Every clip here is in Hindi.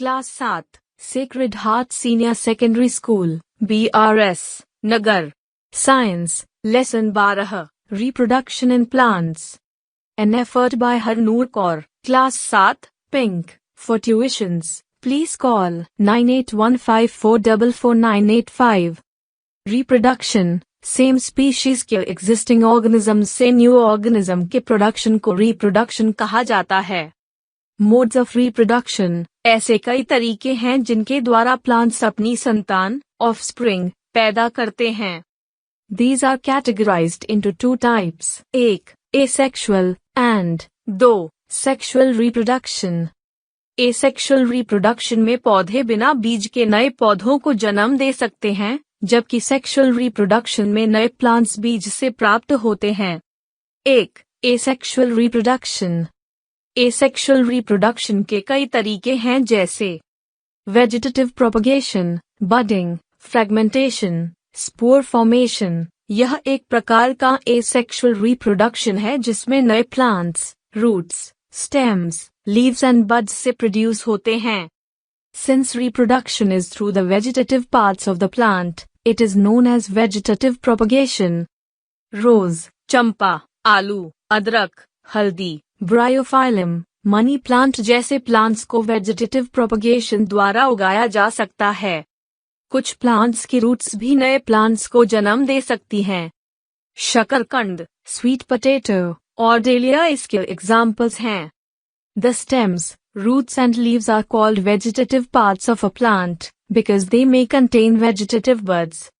Class 7, sacred heart senior secondary school, BRS, Nagar. Science, lesson 12, reproduction in plants. An effort by Harnoor Kaur, class 7, Pink. For tuitions, please call 9815444985. Reproduction, same species के एग्जिस्टिंग ऑर्गेनिज्म से न्यू ऑर्गेनिज्म के प्रोडक्शन को रिप्रोडक्शन कहा जाता है। मोड्स ऑफ रिप्रोडक्शन, ऐसे कई तरीके हैं जिनके द्वारा प्लांट्स अपनी संतान, ऑफस्प्रिंग, पैदा करते हैं। These are categorized into two types, 1. Asexual and 2. Sexual reproduction. Asexual reproduction में पौधे बिना बीज के नए पौधों को जन्म दे सकते हैं, जबकि सेक्सुअल रिप्रोडक्शन में नए प्लांट्स बीज से प्राप्त होते हैं। 1. Asexual reproduction. Asexual reproduction के कई तरीके हैं जैसे Vegetative propagation, budding, fragmentation, spore formation. यह एक प्रकार का एसेक्सुअल रिप्रोडक्शन है जिसमें नए plants, roots, stems, leaves and buds से प्रोड्यूस होते हैं। Since reproduction is through the vegetative parts of the plant, it is known as vegetative propagation. Rose, चंपा, आलू, अदरक, हल्दी, ब्रायोफाइलम, मनी प्लांट जैसे प्लांट्स को वेजिटेटिव प्रोपगेशन द्वारा उगाया जा सकता है। कुछ प्लांट्स की रूट्स भी नए प्लांट्स को जन्म दे सकती हैं। शकरकंद, स्वीट पोटैटो और डेलिया इसके एग्जाम्पल्स हैं। The stems, roots and leaves are called vegetative parts of a plant because they may contain vegetative buds.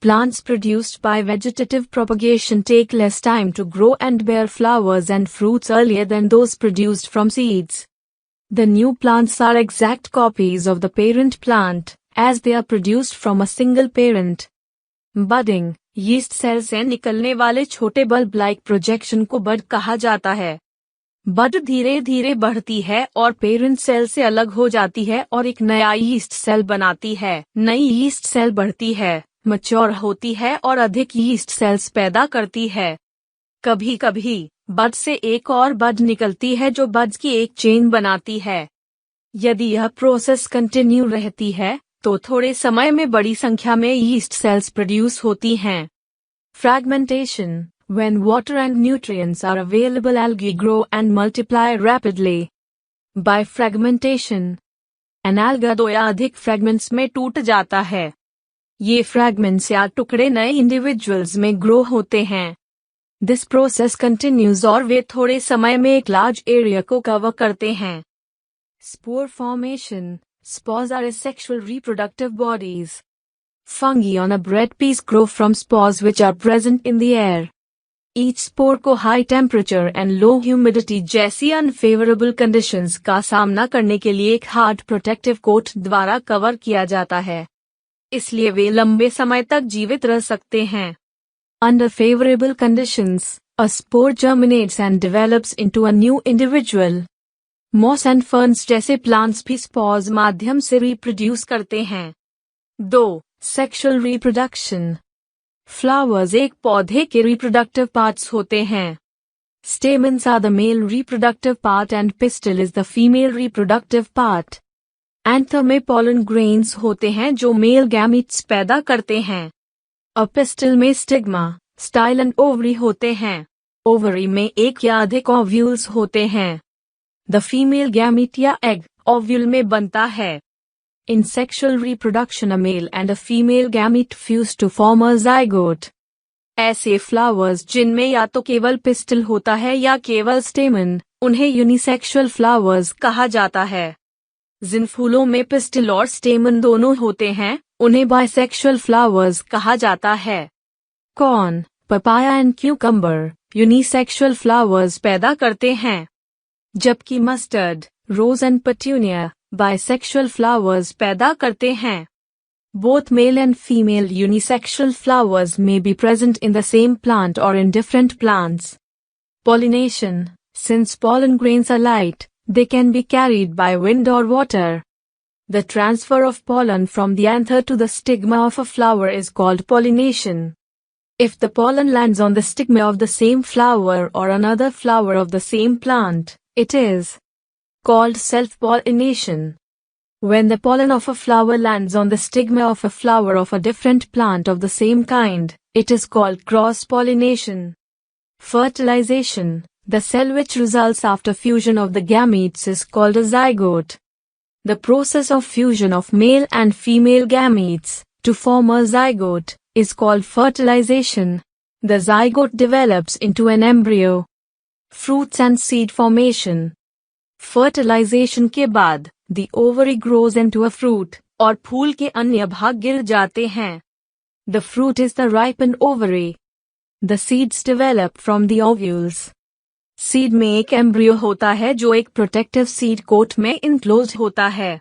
Plants produced by vegetative propagation take less time to grow and bear flowers and fruits earlier than those produced from seeds. The new plants are exact copies of the parent plant, as they are produced from a single parent. Budding, yeast cell से निकलने वाले छोटे बल्ब लाइक प्रोजेक्शन को बड कहा जाता है। बड धीरे धीरे बढ़ती है और पेरेंट सेल से अलग हो जाती है और एक नया यीस्ट सेल बनाती है। नई यीस्ट सेल बढ़ती है, मैच्योर होती है और अधिक यीस्ट सेल्स पैदा करती है। कभी कभी बड से एक और बड निकलती है जो बड्स की एक चेन बनाती है। यदि यह प्रोसेस कंटिन्यू रहती है तो थोड़े समय में बड़ी संख्या में यीस्ट सेल्स प्रोड्यूस होती हैं। Fragmentation, when water and nutrients are available, algae grow and multiply rapidly. By fragmentation, an alga दो या अधिक फ्रैगमेंट्स में टूट जाता है। ये फ्रैगमेंट्स या टुकड़े नए इंडिविजुअल्स में ग्रो होते हैं। दिस प्रोसेस कंटिन्यूज और वे थोड़े समय में एक लार्ज एरिया को कवर करते हैं। Spore formation, spores are asexual reproductive bodies. Fungi on a bread piece grow from spores which are present in the air. Each spore को high temperature and low humidity जैसी unfavorable conditions का सामना करने के लिए एक hard protective coat द्वारा कवर किया जाता है। इसलिए वे लंबे समय तक जीवित रह सकते हैं। Under favorable conditions, a spore germinates and develops into a new individual. Moss and ferns जैसे प्लांट्स भी स्पोर्स माध्यम से रिप्रोड्यूस करते हैं। 2. Sexual reproduction. फ्लावर्स एक पौधे के रिप्रोडक्टिव पार्ट्स होते हैं। Stamens are the male reproductive part and pistil is the female reproductive part. Anther में पॉलन ग्रेन्स होते हैं जो मेल गैमीट्स पैदा करते हैं। अपिस्टल में स्टिग्मा, स्टाइल एंड ओवरी होते हैं। ओवरी में एक या अधिक ओव्यूल्स होते हैं। The female gamete या egg, ovule में बनता है। In sexual reproduction a male and a female gamete fuse to form a zygote. ऐसे फ्लावर्स जिनमें या तो केवल पिस्टल होता है या केवल स्टेमन, उन्हें यूनिसेक्सुअल फ्लावर्स कहा जाता है। जिन फूलों में पिस्टल और स्टेमन दोनों होते हैं, उन्हें बाइसेक्सुअल फ्लावर्स कहा जाता है। Corn, papaya and cucumber unisexual flowers पैदा करते हैं, जबकि mustard, rose and petunia bisexual flowers पैदा करते हैं। Both male and female unisexual flowers may be present in the same plant or in different plants. Pollination, since pollen grains are light, they can be carried by wind or water. The transfer of pollen from the anther to the stigma of a flower is called pollination. If the pollen lands on the stigma of the same flower or another flower of the same plant, it is called self-pollination. When the pollen of a flower lands on the stigma of a flower of a different plant of the same kind, it is called cross-pollination. Fertilization. The cell which results after fusion of the gametes is called a zygote. The process of fusion of male and female gametes to form a zygote is called fertilization. The zygote develops into an embryo. Fruits and seed formation. Fertilization के बाद the ovary grows into a fruit और फूल के अन्य भाग गिर जाते हैं. The fruit is the ripened ovary. The seeds develop from the ovules. Seed में एक एम्ब्रियो होता है जो एक प्रोटेक्टिव सीड कोट में इनक्लोज होता है.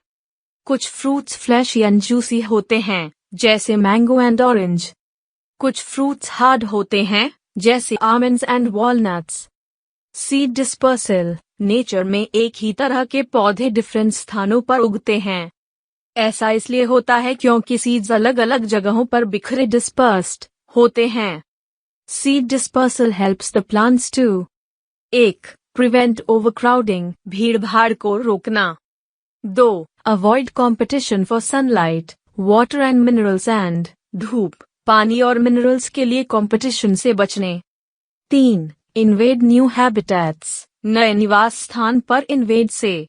कुछ फ्रूट्स फ्लैशी एंड जूसी होते हैं, जैसे मैंगो एंड ऑरेंज. कुछ फ्रूट्स हार्ड होते हैं, जैसे almonds and walnuts. Seed dispersal. Nature में एक ही तरह के पौधे डिफरेंट स्थानों पर उगते हैं. ऐसा इसलिए होता है क्योंकि सीड्स अलग अलग जगहों पर बिखरे डिस्पर्स्ड होते हैं. Seed dispersal helps the plants to 1. Prevent overcrowding. भीड़ भाड़ को रोकना. 2. Avoid competition for sunlight, water and minerals and. धूप, पानी और मिनरल्स के लिए कंपटीशन से बचने. 3. Invade new habitats. नए निवास स्थान पर इन्वेड से.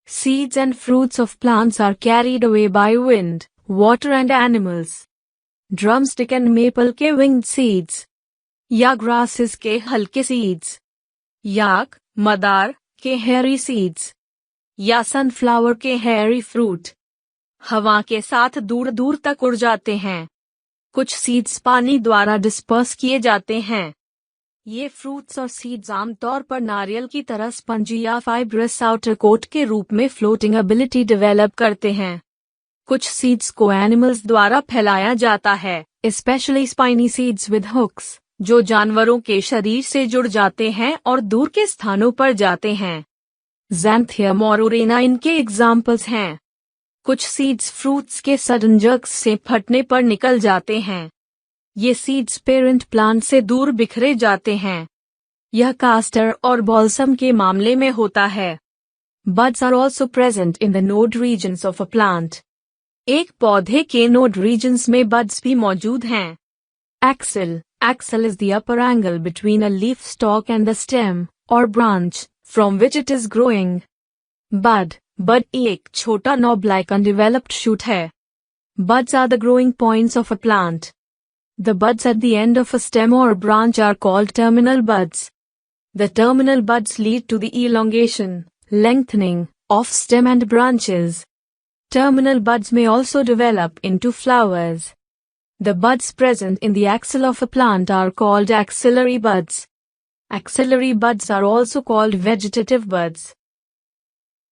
Seeds and fruits of plants are carried away by wind, water and animals. Drumstick and maple के winged seeds. या grasses के हल्के seeds. याक, मदार के hairy seeds. या sunflower के hairy fruit. हवा के साथ दूर दूर तक उड़ जाते हैं. कुछ सीड्स पानी द्वारा डिस्पर्स किए जाते हैं. ये फ्रूट्स और सीड्स आमतौर पर नारियल की तरह स्पंजी या फाइब्रस आउटर कोट के रूप में फ्लोटिंग एबिलिटी डेवलप करते हैं. कुछ सीड्स को एनिमल्स द्वारा फैलाया जाता है, specially spiny seeds with hooks, जो जानवरों के शरीर से जुड़ जाते हैं और दूर के स्थानों पर जाते हैं. ज़ैंथियम और ओरेना इनके एग्जाम्पल्स हैं. कुछ सीड्स फ्रूट्स के सडन जर्क्स से फटने पर निकल जाते हैं. ये सीड्स पेरेंट प्लांट से दूर बिखरे जाते हैं. यह कास्टर और बॉल्सम के मामले में होता है. Buds are also present in the node regions of a plant. एक पौधे के node regions में buds भी मौजूद हैं. Axil. Axil is the upper angle between a leaf stalk and the stem or branch from which it is growing. Bud. Bud एक छोटा knob-like undeveloped shoot है. Buds are the growing points of a plant. The buds at the end of a stem or branch are called terminal buds. The terminal buds lead to the elongation, lengthening, of stem and branches. Terminal buds may also develop into flowers. The buds present in the axil of a plant are called axillary buds. Axillary buds are also called vegetative buds.